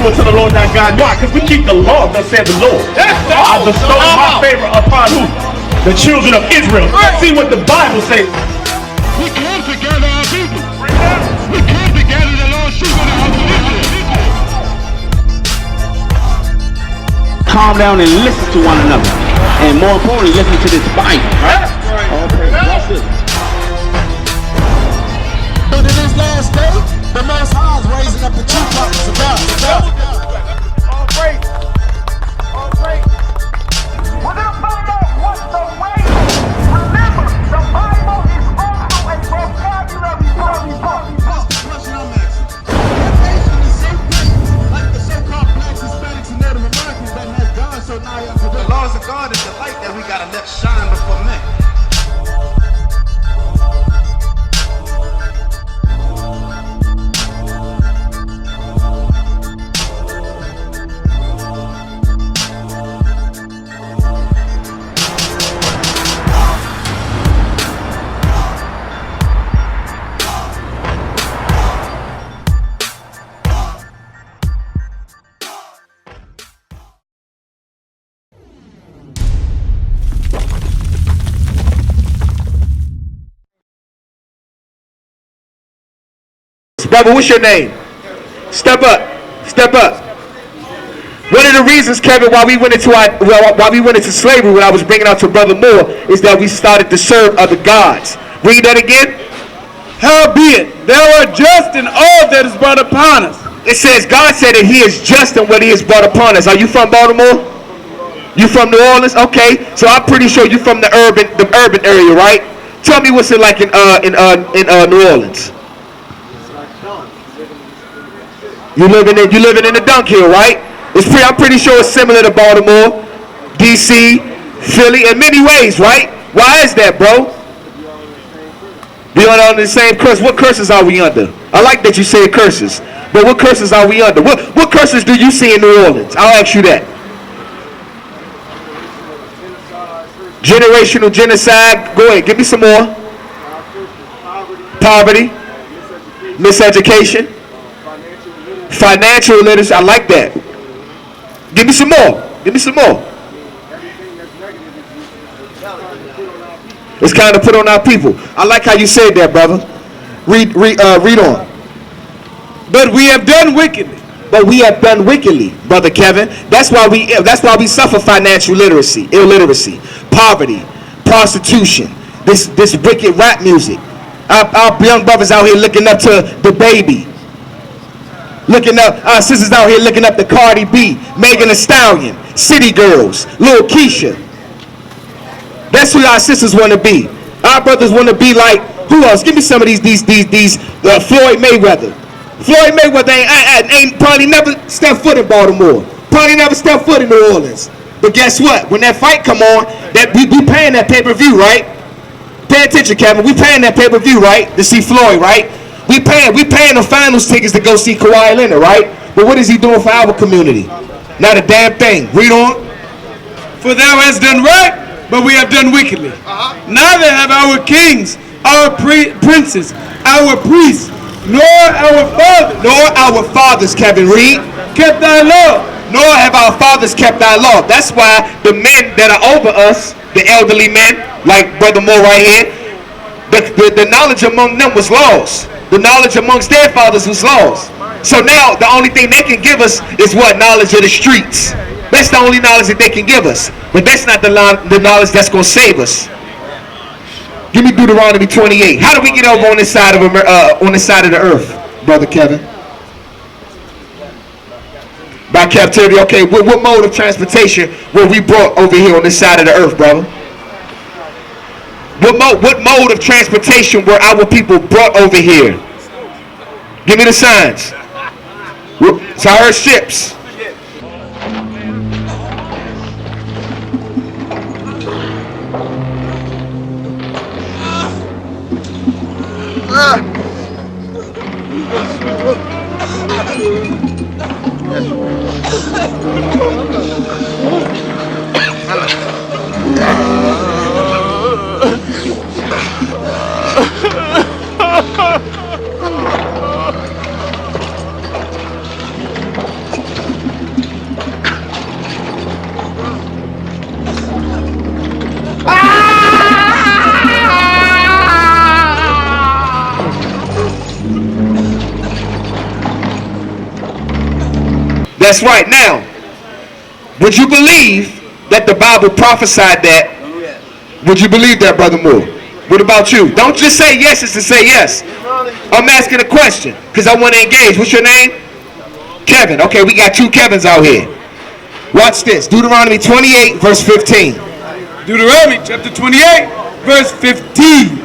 faithful to the Lord thy God. Why? Because we keep the law, thus said the Lord. I bestow my favor upon who? The children of Israel. See what the Bible says. We come together, our people. We come together, the Lord shoot on the house of Israel. Calm down and listen to one another. And more importantly, listen to this Bible. Right? Okay, watch this. But in this last day, the Most High is raising up the true prophets of God. All great. All great. We're going to find out what the way is. Remember, the Bible is also a vocabulary book. That's the question I'm asking. That nation is so different, like the so-called blacks, Hispanics, and Native Americans that has God so nigh unto them. The laws of God is the light that we got to let shine before men. Brother, what's your name? Step up. Step up. One of the reasons, Kevin, why we went into slavery when I was bringing out to Brother Moore is that we started to serve other gods. Read that again. Howbeit, thou art just in all that is brought upon us. It says God said that He is just in what He has brought upon us. Are you from Baltimore? You from New Orleans? Okay, so I'm pretty sure you from the urban area, right? Tell me what's it like in New Orleans. You living in the Dunk Hill, right? I'm pretty sure it's similar to Baltimore, DC, Philly, in many ways, right? Why is that, bro? We are under the same curse. What curses are we under? I like that you say curses, but what curses are we under? What curses do you see in New Orleans? I'll ask you that. Generational genocide. Go ahead, give me some more. Poverty, miseducation. Financial literacy, I like that. Give me some more. Give me some more. It's kind of put on our people. I like how you said that, brother. Read on. But we have done wickedly. But we have done wickedly, Brother Kevin. That's why we suffer financial illiteracy, poverty, prostitution, this wicked rap music. Our young brothers out here looking up to the baby. Looking up, our sisters out here looking up to Cardi B, Megan Thee Stallion, City Girls, Lil Keisha. That's who our sisters want to be. Our brothers want to be like, who else? Give me some of these Floyd Mayweather. Floyd Mayweather ain't probably never stepped foot in Baltimore. Probably never stepped foot in New Orleans. But guess what? When that fight come on, that we paying that pay-per-view, right? Pay attention, Kevin. We paying that pay-per-view, right? To see Floyd, right? We paying the finals tickets to go see Kawhi Leonard, right? But what is he doing for our community? Not a damn thing. Read on. For thou hast done right, but we have done wickedly. Neither have our kings, our princes, our priests, nor our fathers, Kevin, read, kept thy law. Nor have our fathers kept thy law. That's why the men that are over us, the elderly men, like Brother Moore right here, the knowledge among them was laws. The knowledge amongst their fathers was laws. So now the only thing they can give us is what? Knowledge of the streets. That's the only knowledge that they can give us. But that's not the knowledge that's going to save us. Give me Deuteronomy 28. How do we get over on this side of the earth, Brother Kevin? By captivity. Okay, what mode of transportation were we brought over here on this side of the earth, brother? What mode of transportation were our people brought over here? Give me the signs. So I heard ships. That's right. Now, would you believe that the Bible prophesied that? Would you believe that, Brother Moore? What about you? Don't just say yes just to say yes. I'm asking a question because I want to engage. What's your name? Kevin. Okay, we got two Kevins out here. Watch this. Deuteronomy 28, verse 15. Deuteronomy chapter 28, verse 15.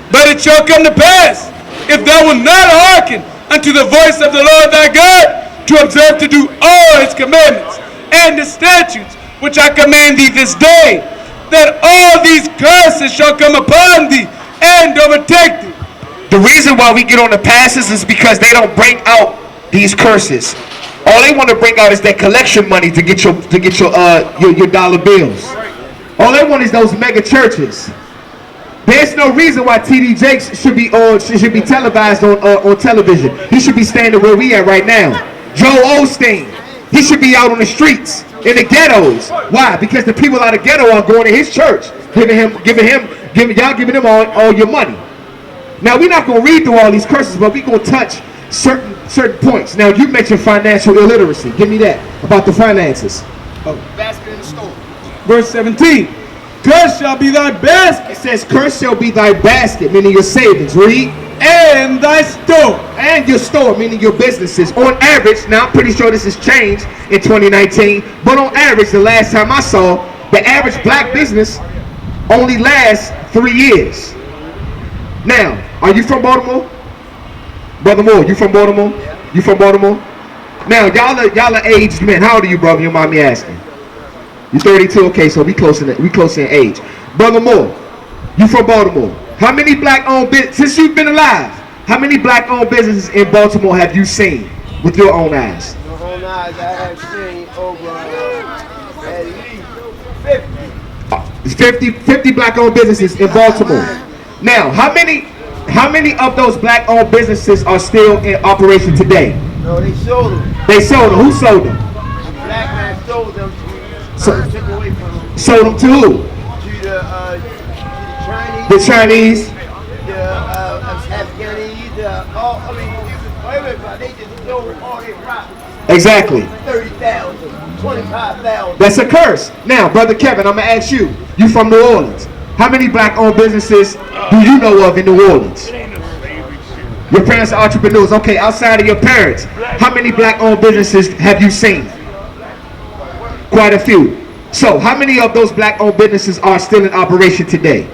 But it shall come to pass, if thou wilt not hearken unto the voice of the Lord thy God, to observe to do all his commandments and the statutes which I command thee this day, that all these curses shall come upon thee and overtake thee. The reason why we get on the passes is because they don't bring out these curses. All they want to bring out is that collection money to get your dollar bills. All they want is those mega churches. There's no reason why T.D. Jakes should be televised on television. He should be standing where we at right now. Joel Osteen, he should be out on the streets in the ghettos. Why? Because the people out of the ghetto are going to his church, giving him all your money. Now we're not going to read through all these curses, but we're going to touch certain points. Now you mentioned financial illiteracy. Give me that about the finances. Basket in the store. Verse 17. Cursed shall be thy basket. It says, "Cursed shall be thy basket," meaning your savings. Read. And thy store. And your store, meaning your businesses. On average, now I'm pretty sure this has changed in 2019, but on average, the last time I saw, the average black business only lasts 3 years. Now, are you from Baltimore? Brother Moore, you from Baltimore? You from Baltimore? Now, y'all are aged men. How old are you, brother? You mind me asking? You 32? Okay, so we close in age. Brother Moore, you from Baltimore? How many black-owned businesses, since you've been alive, how many black-owned businesses in Baltimore have you seen with your own eyes? With my own eyes, I have seen over at least 50 black-owned businesses in Baltimore. Now, how many of those black-owned businesses are still in operation today? No, they sold them. They sold them. Who sold them? The black man sold them to took away from them. Sold them to who? To the Chinese. The Chinese. The Afghanis. Everybody. They just sold all their property. Exactly. 30,000, 25,000. That's a curse. Now, Brother Kevin, I'm going to ask you. You from New Orleans. How many black-owned businesses do you know of in New Orleans? Your parents are entrepreneurs. Okay, outside of your parents, how many black-owned businesses have you seen? Quite a few. So, how many of those black-owned businesses are still in operation today?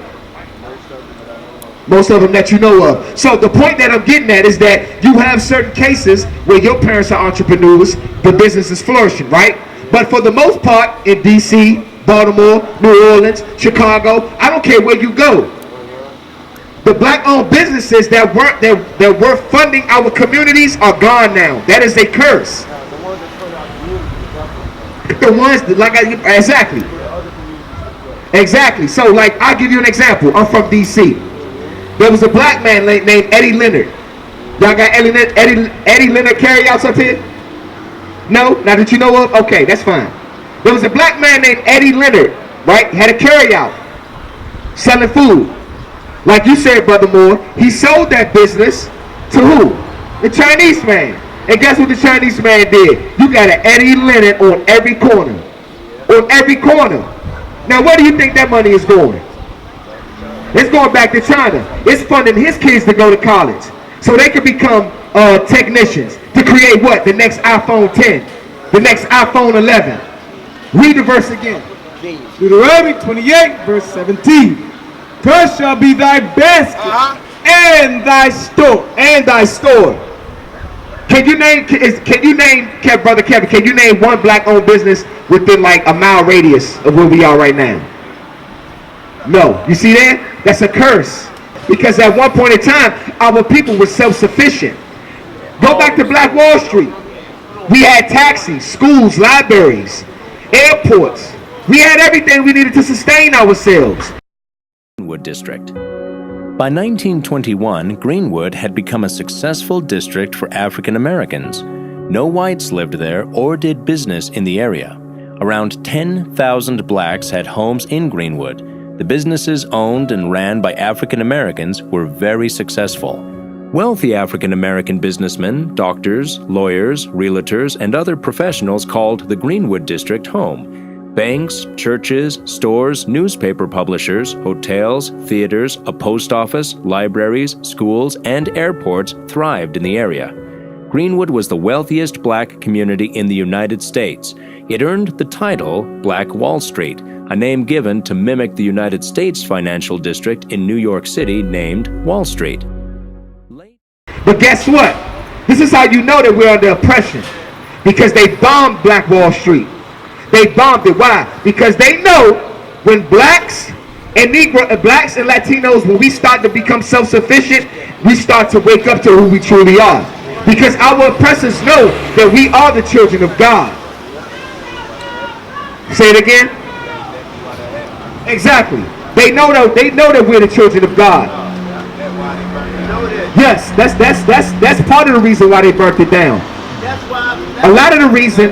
Most of them that you know of. So, the point that I'm getting at is that you have certain cases where your parents are entrepreneurs, the business is flourishing, right? But for the most part, in D.C., Baltimore, New Orleans, Chicago, I don't care where you go. The black-owned businesses that were funding our communities are gone now. That is a curse. The ones that, exactly. So, like, I'll give you an example. I'm from D.C. There was a black man named Eddie Leonard. Y'all got Eddie Leonard carryouts up here? No? Now that you know of? Okay, that's fine. There was a black man named Eddie Leonard, right? Had a carryout, selling food. Like you said, Brother Moore, he sold that business to who? The Chinese man. And guess what the Chinese man did? You got an Eddie Leonard on every corner. On every corner. Now, where do you think that money is going? It's going back to China. It's funding his kids to go to college so they can become technicians to create what? The next iPhone 10, the next iPhone 11. Read the verse again. Deuteronomy 28, verse 17. Cursed shall be thy basket and thy store. And thy store. Can you name, Brother Kevin, can you name one black-owned business within like a mile radius of where we are right now? No. You see that? That's a curse. Because at one point in time, our people were self-sufficient. Go back to Black Wall Street. We had taxis, schools, libraries, airports. We had everything we needed to sustain ourselves. Greenwood District. By 1921, Greenwood had become a successful district for African Americans. No whites lived there or did business in the area. Around 10,000 blacks had homes in Greenwood. The businesses owned and ran by African Americans were very successful. Wealthy African American businessmen, doctors, lawyers, realtors, and other professionals called the Greenwood district home. Banks, churches, stores, newspaper publishers, hotels, theaters, a post office, libraries, schools, and airports thrived in the area. Greenwood was the wealthiest black community in the United States. It earned the title Black Wall Street, a name given to mimic the United States financial district in New York City named Wall Street. But guess what? This is how you know that we're under oppression. Because they bombed Black Wall Street. They bombed it. Why? Because they know when blacks and blacks and Latinos, when we start to become self-sufficient, we start to wake up to who we truly are. Because our oppressors know that we are the children of God. Say it again. Exactly. They know that we're the children of God. Yes, that's part of the reason why they burnt it down. A lot of the reason,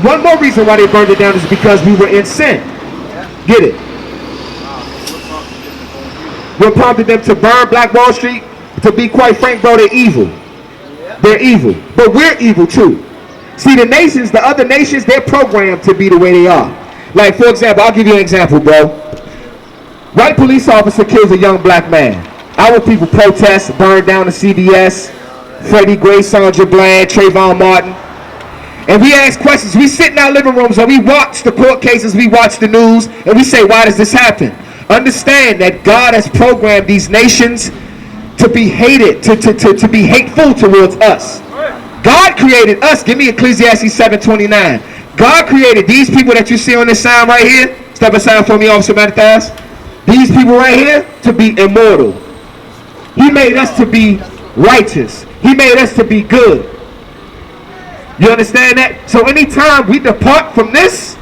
one more reason why they burned it down is because we were in sin. Get it? What prompted them to burn Black Wall Street? To be quite frank, bro, they're evil. They're evil. But we're evil too. See, the nations, the other nations, they're programmed to be the way they are. Like, for example, I'll give you an example, bro. White police officer kills a young black man. Our people protest, burn down the CBS, Freddie Gray, Sandra Bland, Trayvon Martin. And we ask questions. We sit in our living rooms and we watch the court cases, we watch the news, and we say, why does this happen? Understand that God has programmed these nations to be hated, to be hateful towards us. God created us. Give me Ecclesiastes 7:29. God created these people that you see on this sign right here. Step aside for me, Officer Matthias. These people right here to be immortal. He made us to be righteous. He made us to be good. You understand that? So anytime we depart from this,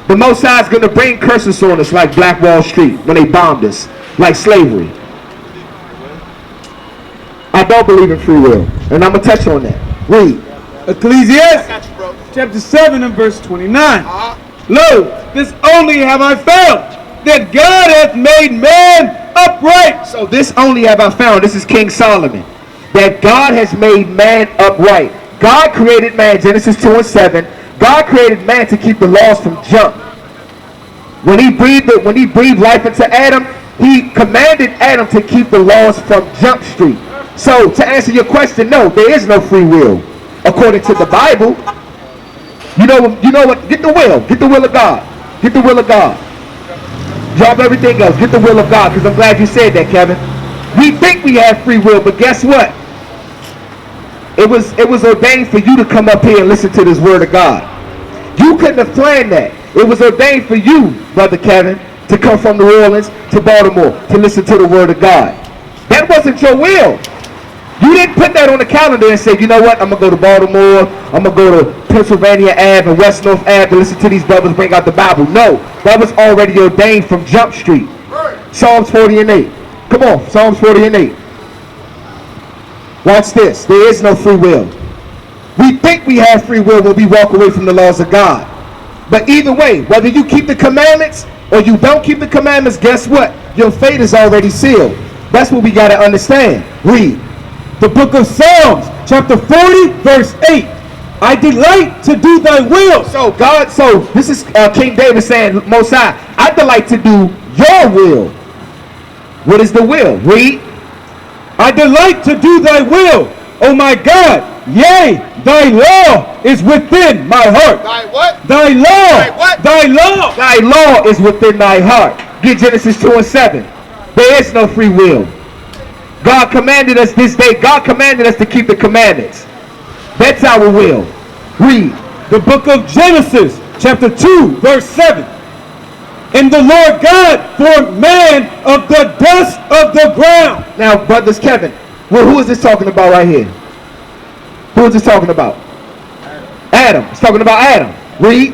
the Most High is going to bring curses on us like Black Wall Street when they bombed us, like slavery. I don't believe in free will, and I'm going to touch on that. Read. Ecclesiastes chapter 7 and verse 29. Lo, this only have I found, that God hath made man upright. So this only have I found, this is King Solomon, that God has made man upright. God created man, Genesis 2 and 7. God created man to keep the laws from jump. When he breathed life into Adam, he commanded Adam to keep the laws from Jump Street. So to answer your question, no, there is no free will. According to the Bible, you know what? Get the will of God. Get the will of God. Drop everything else. Get the will of God, because I'm glad you said that, Kevin. We think we have free will, but guess what? It was ordained for you to come up here and listen to this word of God. You couldn't have planned that. It was ordained for you, Brother Kevin, to come from New Orleans to Baltimore to listen to the word of God. That wasn't your will. You didn't put that on the calendar and say, you know what, I'm going to go to Baltimore, I'm going to go to Pennsylvania Ave and West North Ave to listen to these brothers bring out the Bible. No, that was already ordained from Jump Street. Psalms 40 and 8. Come on, Psalms 40 and 8. Watch this. There is no free will. We think we have free will when we walk away from the laws of God. But either way, whether you keep the commandments or you don't keep the commandments, guess what? Your fate is already sealed. That's what we got to understand. Read. The book of Psalms, chapter 40, verse 8. I delight to do thy will. So this is King David saying, Most High, I delight to do your will. What is the will? Read. I delight to do thy will, O my God. Yea, thy law is within my heart. Thy what? Thy law. Thy what? Thy law. Thy law is within thy heart. Get Genesis 2 and 7. There is no free will. God commanded us this day. God commanded us to keep the commandments. That's our will. Read. The book of Genesis, chapter 2, verse 7. And the Lord God formed man of the dust of the ground. Now, brothers, Kevin, who is this talking about right here? Who is this talking about? Adam. It's talking about Adam. Read.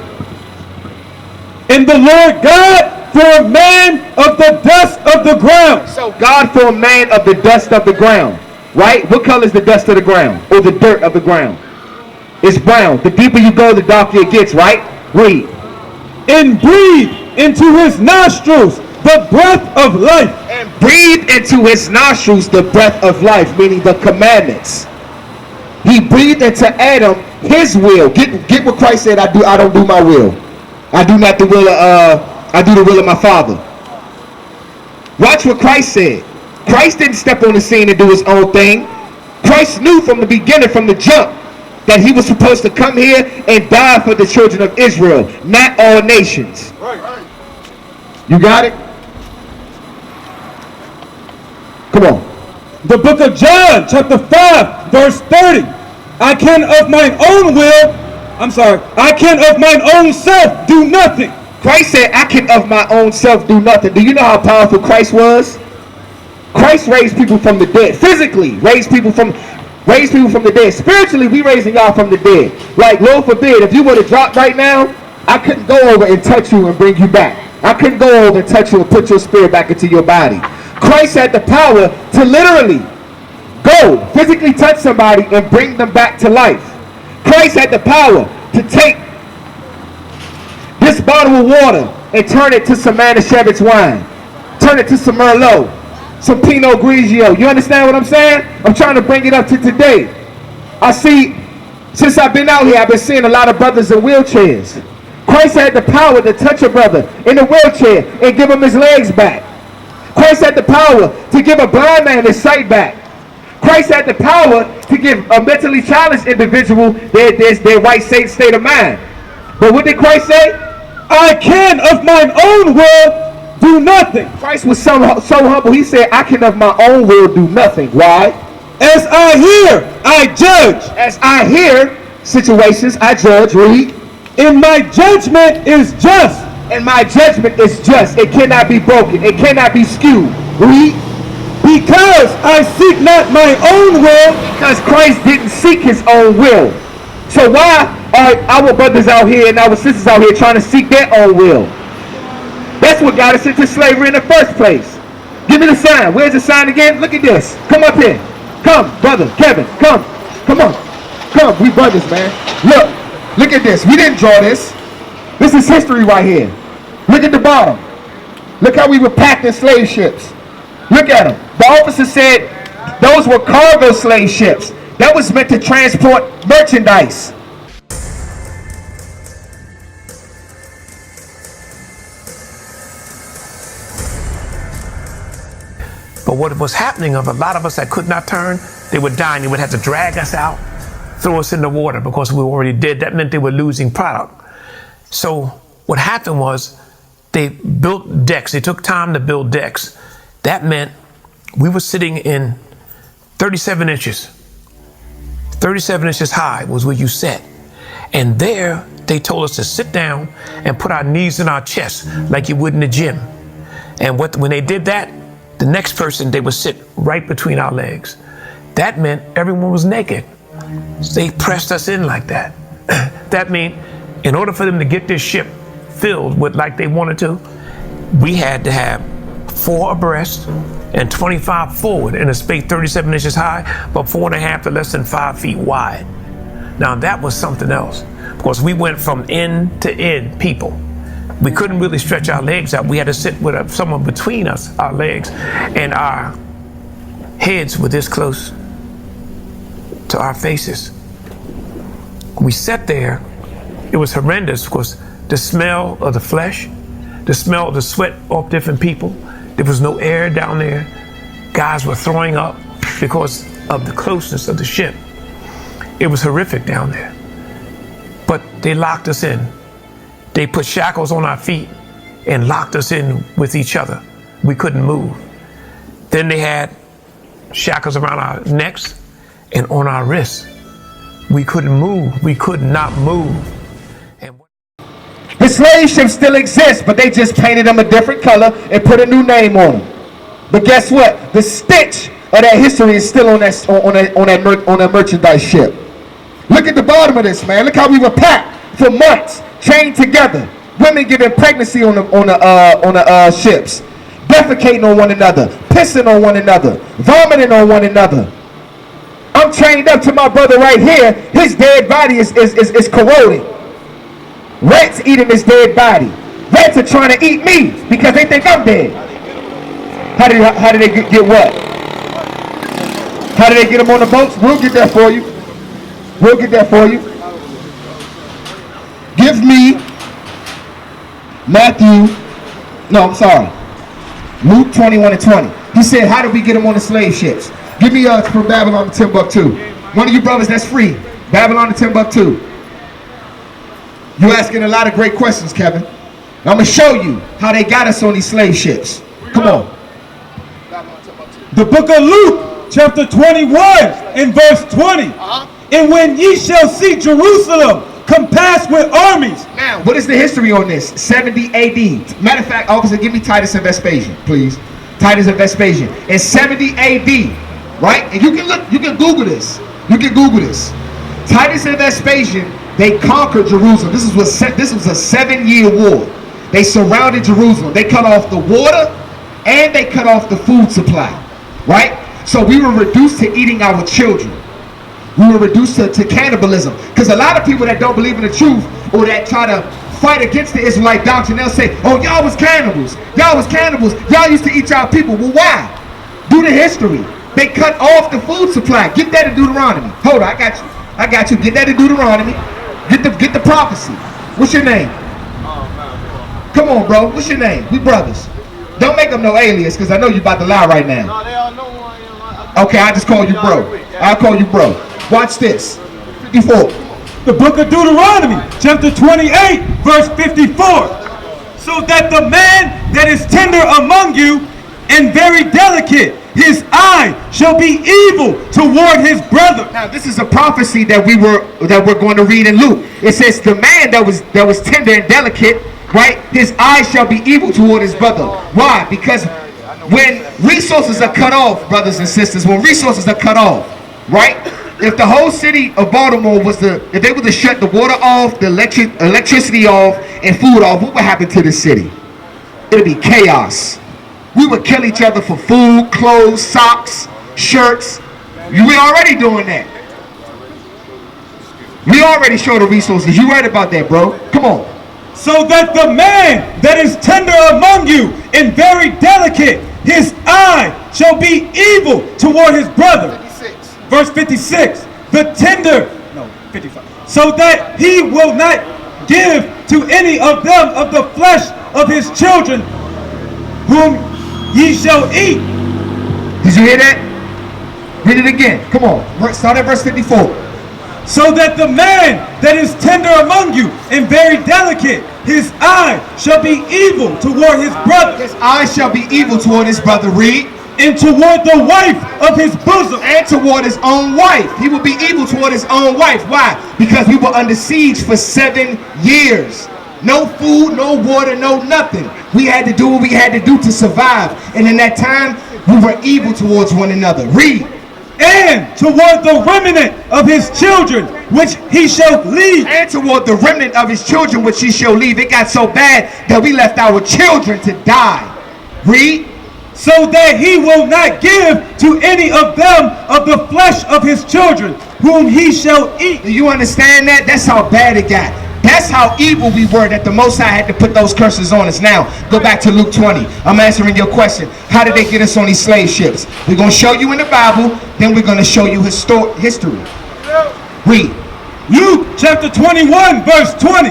And the Lord God formed man of the dust of the ground. So God formed man of the dust of the ground. Right? What color is the dust of the ground? Or the dirt of the ground? It's brown. The deeper you go, the darker it gets, right? Read. and breathed into his nostrils the breath of life. And breathed into his nostrils the breath of life, meaning the commandments. He breathed into Adam his will. Get what Christ said, I don't do my will. I do not the will of I do the will of my Father. Watch what Christ said. Christ didn't step on the scene and do his own thing. Christ knew from the beginning, from the jump, that he was supposed to come here and die for the children of Israel, not all nations. You got it? Come on. The book of John, chapter 5, verse 30. I can of mine own self do nothing. Christ said, I can of my own self do nothing. Do you know how powerful Christ was? Christ raised people from the dead. Physically, raised people from the dead. Spiritually, we raising y'all from the dead. Like, Lord forbid, if you were to drop right now, I couldn't go over and touch you and bring you back. I couldn't go over and touch you and put your spirit back into your body. Christ had the power to literally go, physically touch somebody and bring them back to life. Christ had the power to take this bottle of water and turn it to some Manischewitz wine. Turn it to some Merlot, some Pinot Grigio. You understand what I'm saying? I'm trying to bring it up to today. I see, since I've been out here, I've been seeing a lot of brothers in wheelchairs. Christ had the power to touch a brother in a wheelchair and give him his legs back. Christ had the power to give a blind man his sight back. Christ had the power to give a mentally challenged individual their right state of mind. But what did Christ say? I can of mine own will do nothing. Christ was so humble, he said, I can of my own will do nothing. Why? As I hear, I judge. As I hear situations, I judge. Read. And my judgment is just. And my judgment is just. It cannot be broken. It cannot be skewed. Read. Because I seek not my own will. Because Christ didn't seek his own will. So why are our brothers out here and our sisters out here trying to seek their own will? That's what got us into slavery in the first place. Give me the sign. Where's the sign again? Look at this. Come up here. Come, brother Kevin. Come. Come on. Come. We brothers, man. Look. Look at this. We didn't draw this. This is history right here. Look at the bottom. Look how we were packed in slave ships. Look at them. The officer said those were cargo slave ships. That was meant to transport merchandise. But what was happening of a lot of us that could not turn, they would die and they would have to drag us out, throw us in the water because we were already dead. That meant they were losing product. So what happened was they built decks. They took time to build decks. That meant we were sitting in 37 inches. 37 inches high was where you sat. And there they told us to sit down and put our knees in our chest like you would in the gym. And when they did that, the next person, they would sit right between our legs. That meant everyone was naked. They pressed us in like that. That meant in order for them to get this ship filled with like they wanted to, we had to have 4 abreast and 25 forward in a space 37 inches high, but 4.5 to less than 5 feet wide. Now that was something else because we went from end to end people. We couldn't really stretch our legs out. We had to sit with someone between us, our legs, and our heads were this close to our faces. We sat there. It was horrendous because the smell of the flesh, the smell of the sweat off different people. There was no air down there. Guys were throwing up because of the closeness of the ship. It was horrific down there. But they locked us in. They put shackles on our feet and locked us in with each other. We couldn't move. Then they had shackles around our necks and on our wrists. We couldn't move. We could not move. The slave ships still exist, but they just painted them a different color and put a new name on them. But guess what? The stitch of that history is still on that merchandise ship. Look at the bottom of this, man. Look how we were packed for months, chained together. Women giving pregnancy on the ships, defecating on one another, pissing on one another, vomiting on one another. I'm chained up to my brother right here. His dead body is corroding. Rats eating his dead body. Rats are trying to eat me because they think I'm dead. How did they get what? How did they get them on the boats? We'll get that for you. We'll get that for you. Give me Luke 21:20. He said, how did we get them on the slave ships? Give me from Babylon to Timbuktu. One of you brothers that's free. Babylon to Timbuktu. You're asking a lot of great questions, Kevin. I'm going to show you how they got us on these slave ships. Come on. The book of Luke, chapter 21 and verse 20. And when ye shall see Jerusalem compassed with armies. Now, what is the history on this? 70 AD. Matter of fact, officer, give me Titus and Vespasian, please. Titus and Vespasian. In 70 AD, right? And you can Google this. You can Google this. Titus and Vespasian, they conquered Jerusalem. This was a 7-year war. They surrounded Jerusalem. They cut off the water and they cut off the food supply, right? So we were reduced to eating our children. We were reduced to cannibalism. Because a lot of people that don't believe in the truth or that try to fight against the Israelite doctrine, they'll say, oh, y'all was cannibals. Y'all was cannibals. Y'all used to eat y'all people. Well, why? Do the history. They cut off the food supply. Get that in Deuteronomy. Hold on, I got you. Get that in Deuteronomy. Get the prophecy. What's your name? Come on, bro. What's your name? We brothers. Don't make them no alias, because I know you about to lie right now. Okay, I just call you bro. I'll call you bro. Watch this. 54. The book of Deuteronomy, chapter 28, verse 54. So that the man that is tender among you and very delicate, his eye shall be evil toward his brother. Now this is a prophecy that we're going to read in Luke. It says the man that was tender and delicate, right? His eye shall be evil toward his brother. Why? Because when resources are cut off, brothers and sisters, when resources are cut off, right? If the whole city of Baltimore if they were to shut the water off, the electricity off, and food off, what would happen to the city? It'd be chaos. We would kill each other for food, clothes, socks, shirts. We already doing that. We already show the resources. You right about that, bro. Come on. So that the man that is tender among you and very delicate, his eye shall be evil toward his brother. 56. Verse 56. The tender, 55. So that he will not give to any of them of the flesh of his children, whom ye shall eat. Did you hear that? Read it again. Come on. Start at verse 54. So that the man that is tender among you and very delicate, his eye shall be evil toward his brother. His eye shall be evil toward his brother. Read. And toward the wife of his bosom. And toward his own wife. He will be evil toward his own wife. Why? Because we were under siege for 7 years. No food, no water, no nothing. We had to do what we had to do to survive. And in that time, we were evil towards one another. Read. And toward the remnant of his children, which he shall leave. And toward the remnant of his children, which he shall leave. It got so bad that we left our children to die. Read. So that he will not give to any of them of the flesh of his children, whom he shall eat. Do you understand that? That's how bad it got. That's how evil we were, that the Most High had to put those curses on us. Now, go back to Luke 20. I'm answering your question. How did they get us on these slave ships? We're going to show you in the Bible, then we're going to show you history. Read. Luke chapter 21, verse 20.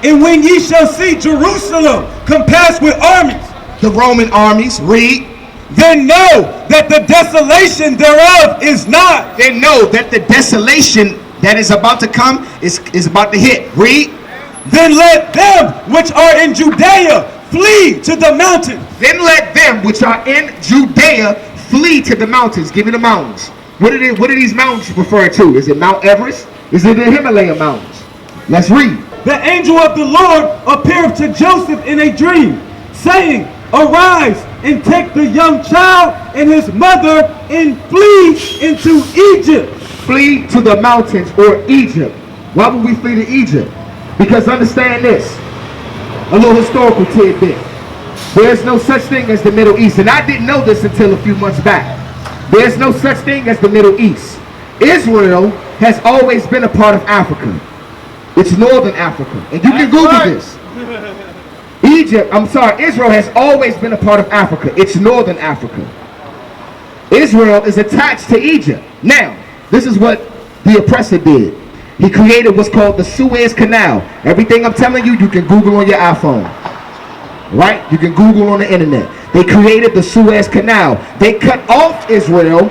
And when ye shall see Jerusalem compassed with armies, the Roman armies, read. Then know that the desolation thereof is not. Then know that the desolation that is about to come is about to hit. Read. Then let them which are in Judea flee to the mountains. Then let them which are in Judea flee to the mountains. Give me the mountains. What are these mountains referring to? Is it Mount Everest? Is it the Himalaya mountains? Let's read. The angel of the Lord appeared to Joseph in a dream, saying, Arise and take the young child and his mother and flee into Egypt. Flee to the mountains or Egypt. Why would we flee to Egypt? Because understand this, a little historical tidbit. There's no such thing as the Middle East. And I didn't know this until a few months back. There's no such thing as the Middle East. Israel has always been a part of Africa. It's Northern Africa. And you can Google this. Israel has always been a part of Africa. It's Northern Africa. Israel is attached to Egypt. Now, this is what the oppressor did. He created what's called the Suez Canal. Everything I'm telling you, you can Google on your iPhone. Right? You can Google on the internet. They created the Suez Canal. They cut off Israel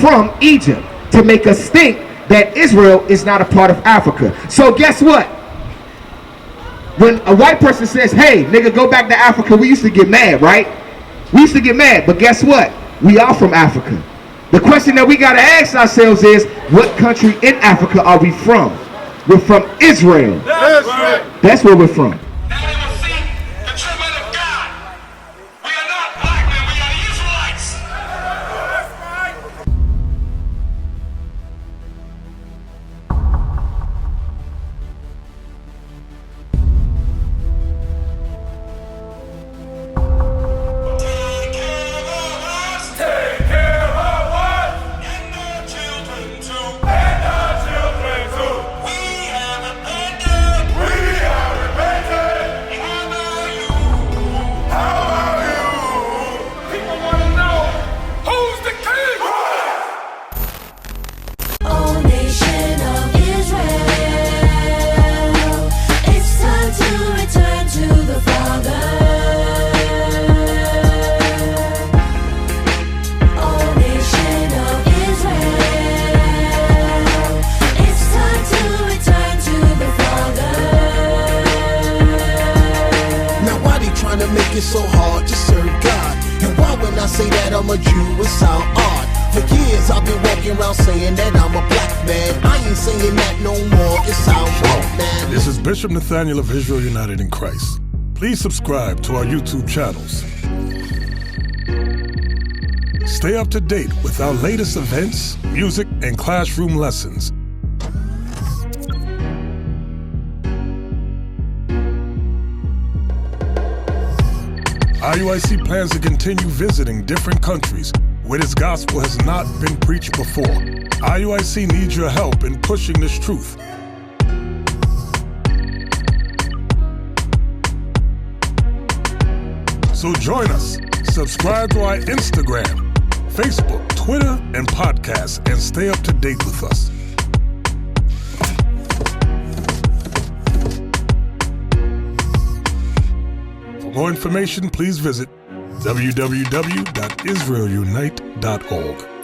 from Egypt to make us think that Israel is not a part of Africa. So guess what? When a white person says, hey, nigga, go back to Africa, we used to get mad, right? We used to get mad, but guess what? We are from Africa. The question that we got to ask ourselves is, what country in Africa are we from? We're from Israel. That's right. That's where we're from. Now they will see the true men of God. We are not black men, we are Israelites. That's right. Take care of us. Take care of us. And our children too. And our children too. We have abandoned. We have repented. How about you? How about you? People want to know who's the king. O nation of Israel, it's time to return to the Father. O nation of Israel, it's time to return to the Father. Now why they trying to make it so hard to serve God? And why when I say that I'm a Jew, it sound odd? For years I've been walking around saying that I'm a black man. I ain't saying that no more, it sound wrong, man. This is Bishop Nathaniel of Israel United in Christ. Please subscribe to our YouTube channels. Stay up to date with our latest events, music, and classroom lessons. IUIC plans to continue visiting different countries where this gospel has not been preached before. IUIC needs your help in pushing this truth. So join us. Subscribe to our Instagram, Facebook, Twitter, and podcasts, and stay up to date with us. For more information, please visit www.israelunite.org.